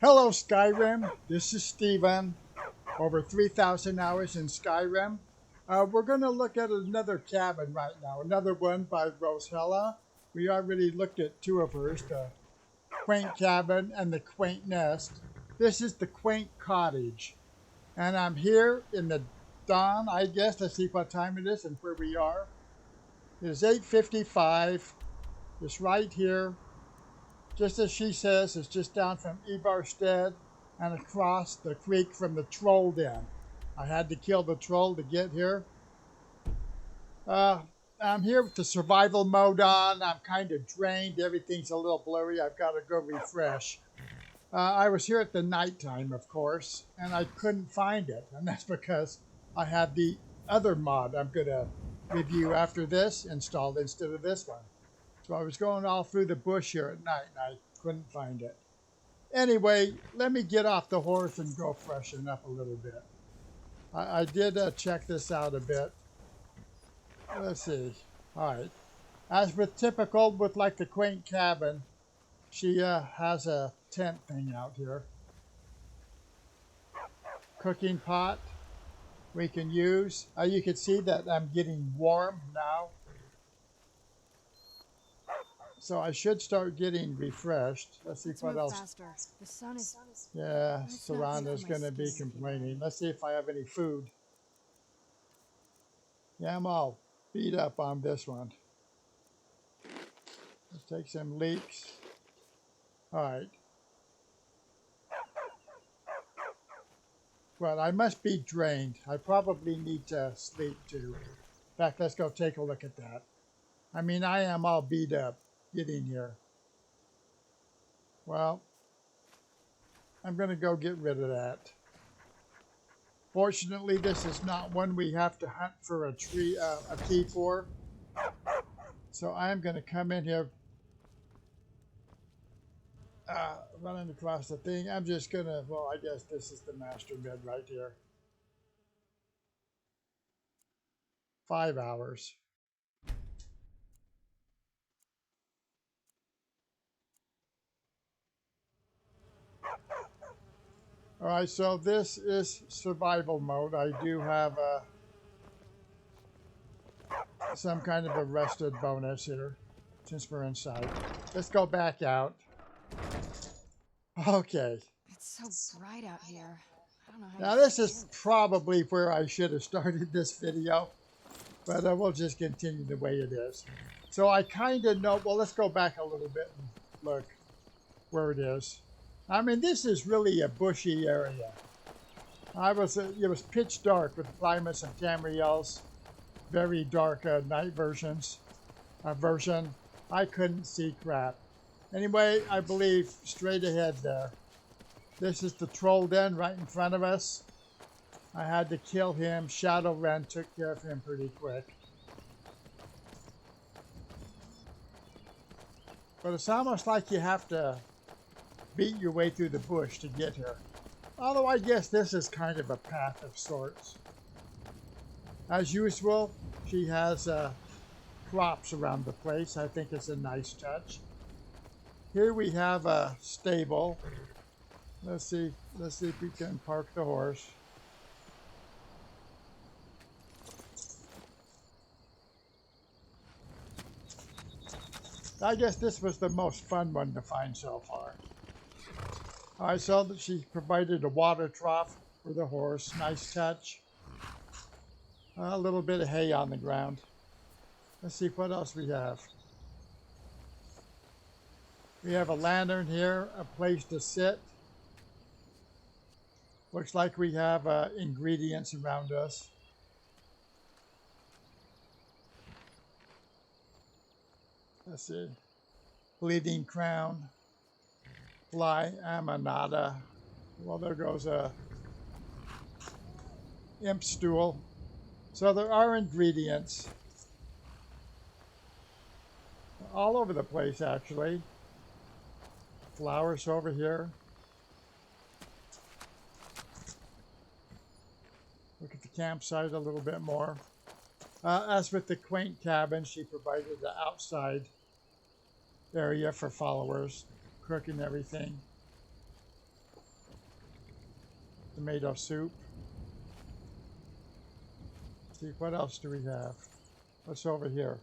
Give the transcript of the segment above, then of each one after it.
Hello, Skyrim. This is Steven. Over 3,000 hours in Skyrim. We're going to look at another cabin right now. Another one by Rosehla. We already looked at two of hers, the Quaint Cabin and the Quaint Nest. This is the Quaint Cottage. And I'm here in the dawn, I guess. Let's see what time it is and where we are. It is 8:55. It's right here. Just as she says, it's just down from Ivarstead and across the creek from the troll den. I had to kill the troll to get here. I'm here with the survival mode on. I'm kind of drained. Everything's a little blurry. I've got to go refresh. I was here at the nighttime, of course, and I couldn't find it. And that's because I had the other mod I'm going to review after this installed instead of this one. So I was going all through the bush here at night, and I couldn't find it. Anyway, let me get off the horse and go freshen up a little bit. I did check this out a bit. Let's see. All right. As with typical with like the Quaint Cabin, she has a tent thing out here. Cooking pot we can use. You can see that I'm getting warm now. So I should start getting refreshed. Let's see what else. Faster. The sun is. Yeah, Saranda's going to be complaining. Let's see if I have any food. Yeah, I'm all beat up on this one. Let's take some leeks. All right. Well, I must be drained. I probably need to sleep too. In fact, let's go take a look at that. I mean, I am all beat up getting here. Well, I'm going to go get rid of that. Fortunately, this is not one we have to hunt for a key for. So I'm going to come in here, running across the thing. I'm just going to, well, I guess this is the master bed right here. 5 hours. All right, so this is survival mode. I do have some kind of a rested bonus here since we're inside. Let's go back out. Okay. It's so bright out here. I don't know how. Now this is probably where I should have started this video, but we'll just continue the way it is. So I kind of know, well, let's go back a little bit and look where it is. I mean, this is really a bushy area. It was pitch dark with climates and Tamriel's very dark night version. I couldn't see crap. Anyway, I believe straight ahead there. This is the troll den right in front of us. I had to kill him. Shadowtech took care of him pretty quick. But it's almost like you have to beat your way through the bush to get here. Although I guess this is kind of a path of sorts. As usual, she has crops around the place. I think it's a nice touch. Here we have a stable. Let's see if we can park the horse. I guess this was the most fun one to find so far. I saw that she provided a water trough for the horse. Nice touch. A little bit of hay on the ground. Let's see what else we have. We have a lantern here, a place to sit. Looks like we have ingredients around us. Let's see. Bleeding crown. Fly amanada. Well, there goes a imp stool. So there are ingredients all over the place, actually. Flowers over here. Look at the campsite a little bit more. As with the Quaint Cabin, she provided the outside area for followers, cooking everything. Tomato soup. Let's see, what else do we have? What's over here?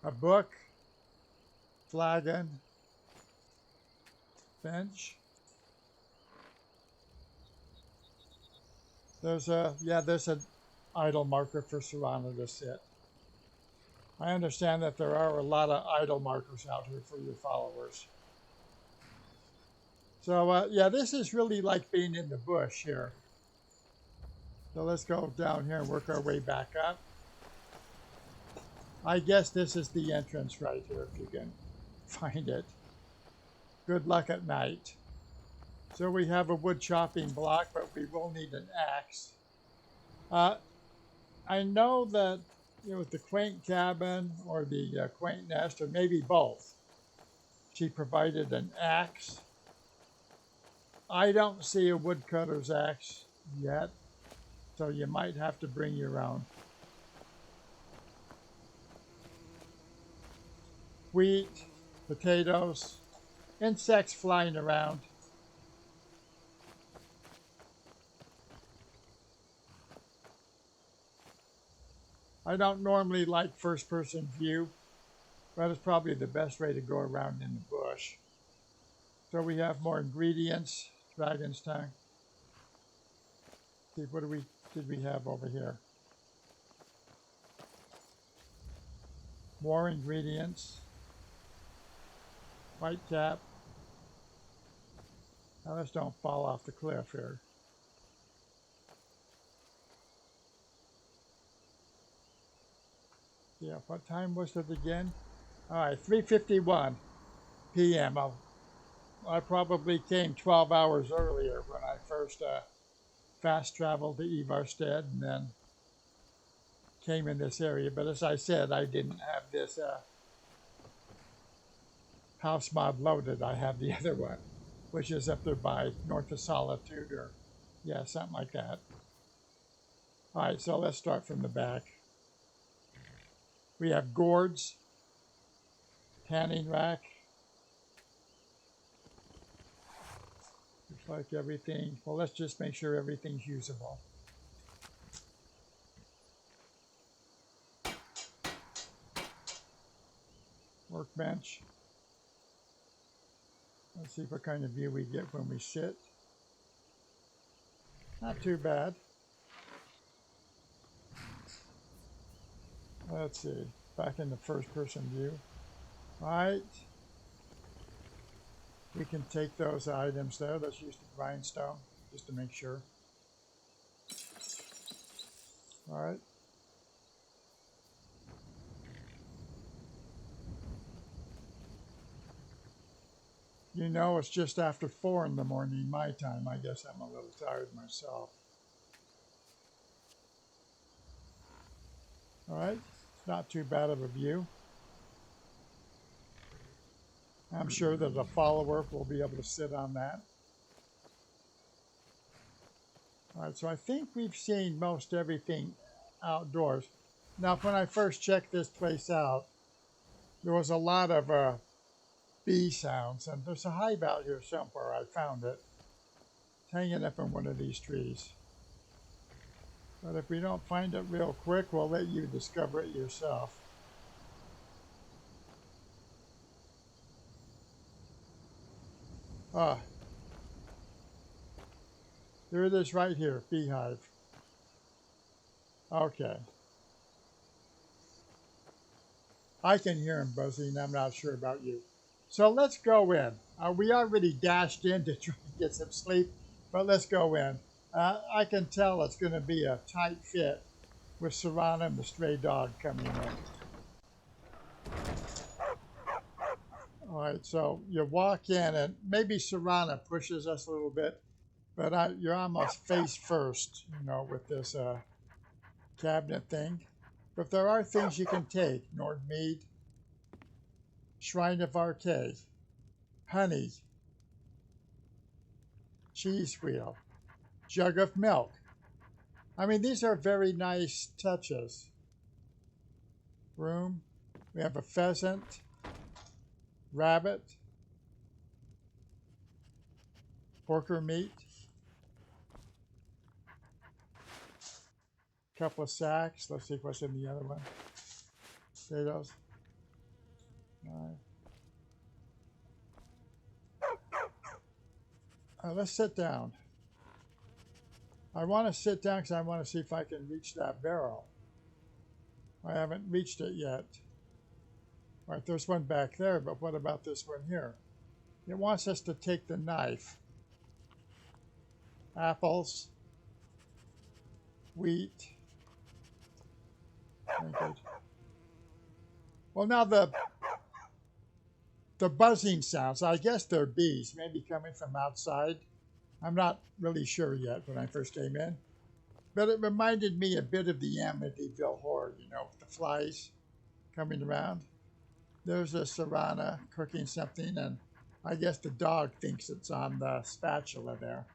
A book, flagon, bench. There's an idle marker for Serrano to sit. I understand that there are a lot of idle markers out here for your followers. So yeah, this is really like being in the bush here. So let's go down here and work our way back up. I guess this is the entrance right here if you can find it. Good luck at night. So we have a wood chopping block, but we will need an axe. I know that with the quaint cabin or the quaint nest, or maybe both, she provided an axe. I don't see a woodcutter's axe yet, so you might have to bring your own. Wheat, potatoes, insects flying around. I don't normally like first-person view, but it's probably the best way to go around in the bush. So we have more ingredients, dragon's tongue. See, what did we have over here? More ingredients. White cap. Now let's don't fall off the cliff here. Yeah, what time was it again? All right, 3:51 p.m. I probably came 12 hours earlier when I first fast traveled to Ivarstead and then came in this area. But as I said, I didn't have this house mod loaded. I have the other one, which is up there by North of Solitude, or yeah, something like that. All right, so let's start from the back. We have gourds, tanning rack. Looks like everything. Well, let's just make sure everything's usable. Workbench. Let's see what kind of view we get when we sit. Not too bad. Let's see, back in the first person view. Right. We can take those items there. Let's use the grindstone just to make sure. All right. You know, it's just after 4 in the morning my time. I guess I'm a little tired myself. All right. Not too bad of a view. I'm sure that a follower will be able to sit on that. All right, so I think we've seen most everything outdoors. Now, when I first checked this place out, there was a lot of bee sounds, and there's a hive out here somewhere. I found it. It's hanging up in one of these trees. But if we don't find it real quick, we'll let you discover it yourself. Ah, there it is right here, beehive. Okay. I can hear him buzzing. I'm not sure about you. So let's go in. We already dashed in to try to get some sleep, but let's go in. I can tell it's going to be a tight fit with Serrano and the stray dog coming in. All right, so you walk in, and maybe Serrano pushes us a little bit, but you're almost face first, with this cabinet thing. But there are things you can take. Nordmead, Shrine of Arcade, honey, cheese wheel, jug of milk. I mean, these are very nice touches. Room. We have a pheasant, rabbit, Porker meat. Couple of sacks. Let's see what's in the other one. Potatoes. All right. Let's sit down. I want to sit down because I want to see if I can reach that barrel. I haven't reached it yet. All right, there's one back there, but what about this one here? It wants us to take the knife. Apples. Wheat. Good. Well, now the buzzing sounds, I guess they're bees, maybe coming from outside. I'm not really sure yet when I first came in. But it reminded me a bit of the Amityville horror, you know, with the flies coming around. There's a Serrana cooking something, and I guess the dog thinks it's on the spatula there.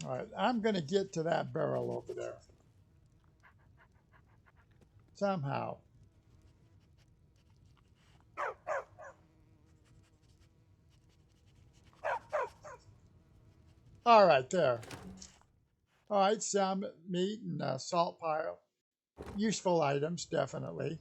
All right, I'm going to get to that barrel over there. Somehow. All right, there. All right, some meat and a salt pile. Useful items, definitely.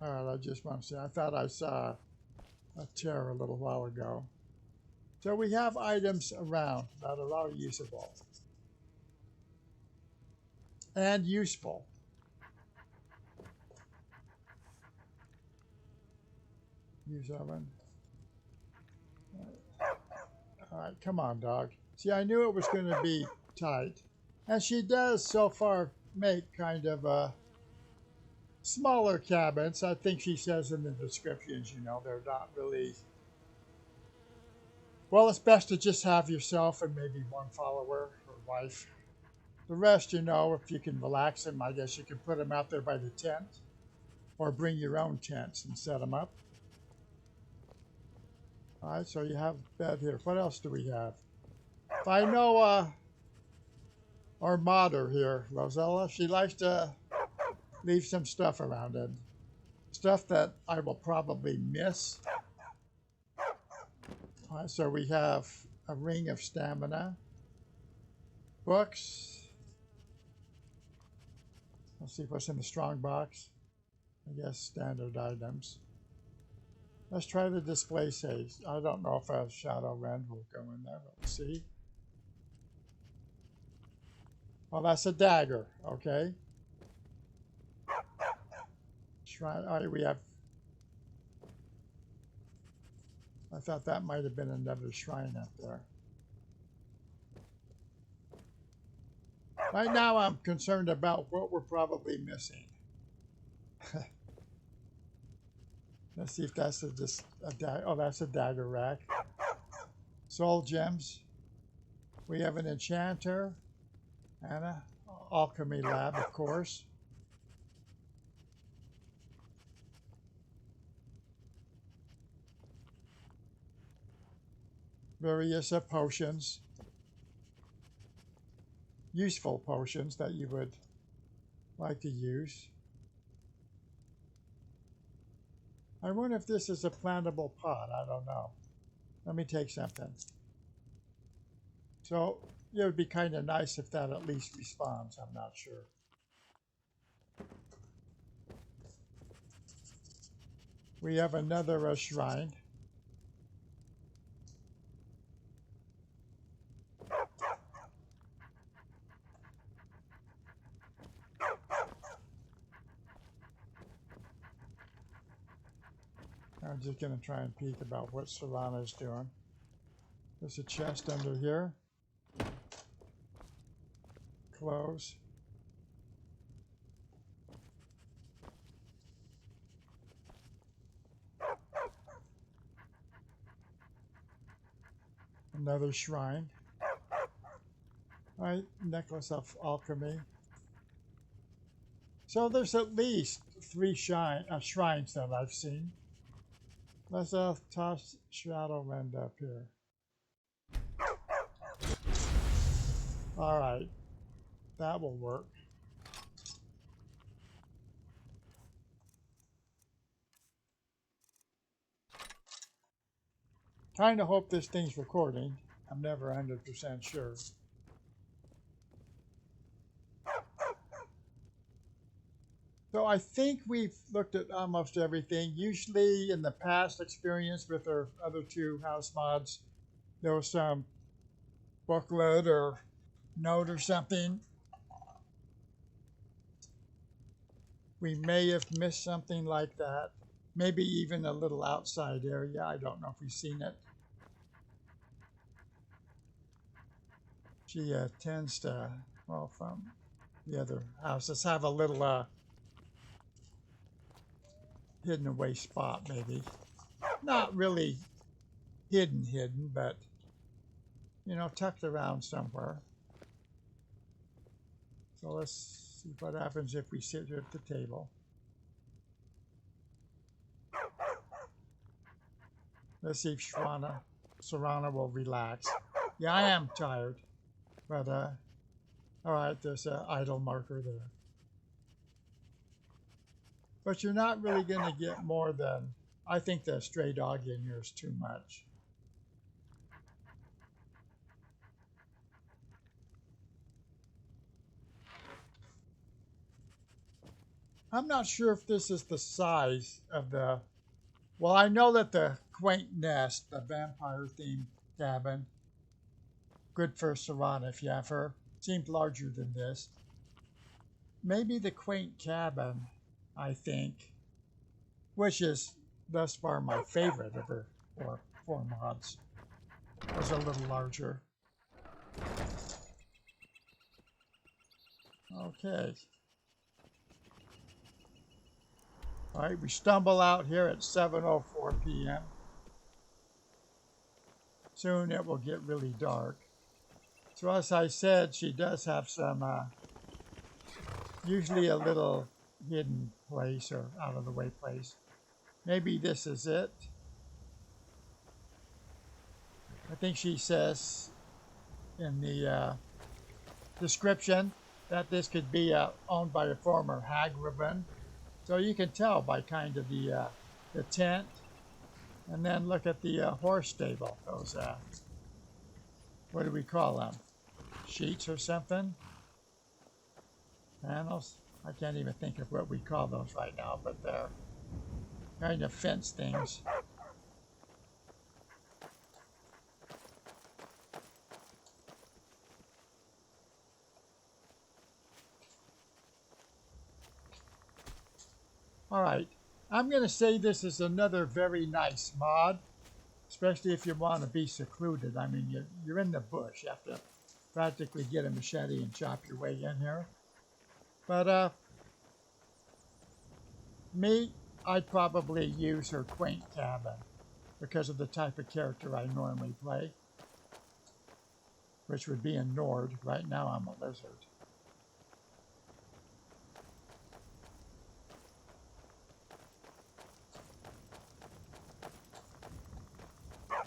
All right, I just want to see. I thought I saw a chair a little while ago. So we have items around that are all usable and useful. Use oven. All right, come on, dog. See, I knew it was going to be tight. And she does so far make kind of smaller cabins. I think she says in the descriptions, you know, they're not really... Well, it's best to just have yourself and maybe one follower or wife. The rest, you know, if you can relax them, I guess you can put them out there by the tent or bring your own tents and set them up. All right, so you have a bed here. What else do we have? I know our modder here, Rosehla, she likes to leave some stuff around it. Stuff that I will probably miss. All right, so we have a ring of stamina. Books. Let's see what's in the strong box. I guess standard items. Let's try the display saves. I don't know if a shadow rend will go in there, but we'll see. Well, that's a dagger, okay. Shrine, all right, we have... I thought that might have been another shrine up there. Right now I'm concerned about what we're probably missing. Let's see if that's a dagger. Oh, that's a dagger rack. Soul gems. We have an enchanter and an alchemy lab, of course. Various potions. Useful potions that you would like to use. I wonder if this is a plantable pot. I don't know. Let me take something. So it would be kind of nice if that at least responds. I'm not sure. We have another shrine. I'm just going to try and peek about what Serrana is doing. There's a chest under here. Close. Another shrine. All right, necklace of alchemy. So there's at least 3 shrines that I've seen. Let's toss Shadow Rend up here. All right, that will work. Kind of hope this thing's recording. I'm never 100% sure. So I think we've looked at almost everything. Usually in the past experience with our other two house mods, there was some booklet or note or something. We may have missed something like that. Maybe even a little outside area. I don't know if we've seen it. She tends to, well, from the other houses, have a little hidden away spot, maybe. Not really hidden, but, you know, tucked around somewhere. So let's see what happens if we sit here at the table. Let's see if Serana will relax. Yeah, I am tired, but all right, there's an idle marker there. But you're not really going to get more than, I think the stray dog in here is too much. I'm not sure if this is the size of the, well, I know that the Quaint Nest, the vampire themed cabin, good for Serana if you have her, seemed larger than this. Maybe the Quaint Cabin, I think, which is thus far my favorite of her four mods, was a little larger. Okay. All right, we stumble out here at 7:04 p.m. Soon it will get really dark. So as I said, she does have some, usually a little hidden place or out of the way place. Maybe this is it. I think she says in the description that this could be owned by a former hagwoman. So you can tell by kind of the tent, and then look at the horse stable. Those what do we call them? Sheets or something? Panels? I can't even think of what we call those right now, but they're kind of fence things. All right, I'm going to say this is another very nice mod, especially if you want to be secluded. I mean, you're in the bush. You have to practically get a machete and chop your way in here. But me, I'd probably use her Quaint Cabin because of the type of character I normally play, which would be a Nord. Right now I'm a lizard.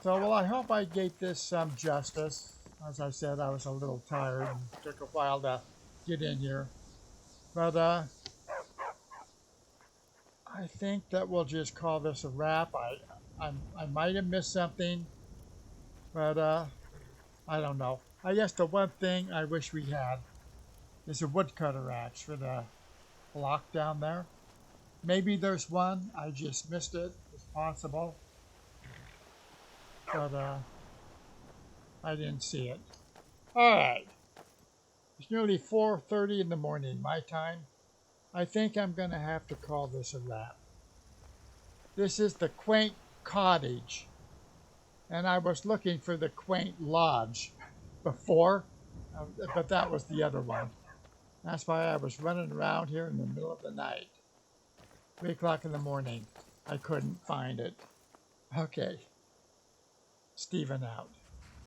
So, well, I hope I gave this some justice. As I said, I was a little tired and took a while to get in here. But I think that we'll just call this a wrap. I might have missed something, but I don't know. I guess the one thing I wish we had is a woodcutter axe for the block down there. Maybe there's one. I just missed it. It's possible. But I didn't see it. All right. It's nearly 4:30 in the morning, my time. I think I'm going to have to call this a wrap. This is the Quaint Cottage. And I was looking for the Quaint Lodge before, but that was the other one. That's why I was running around here in the middle of the night. 3 o'clock in the morning. I couldn't find it. Okay. Steven out.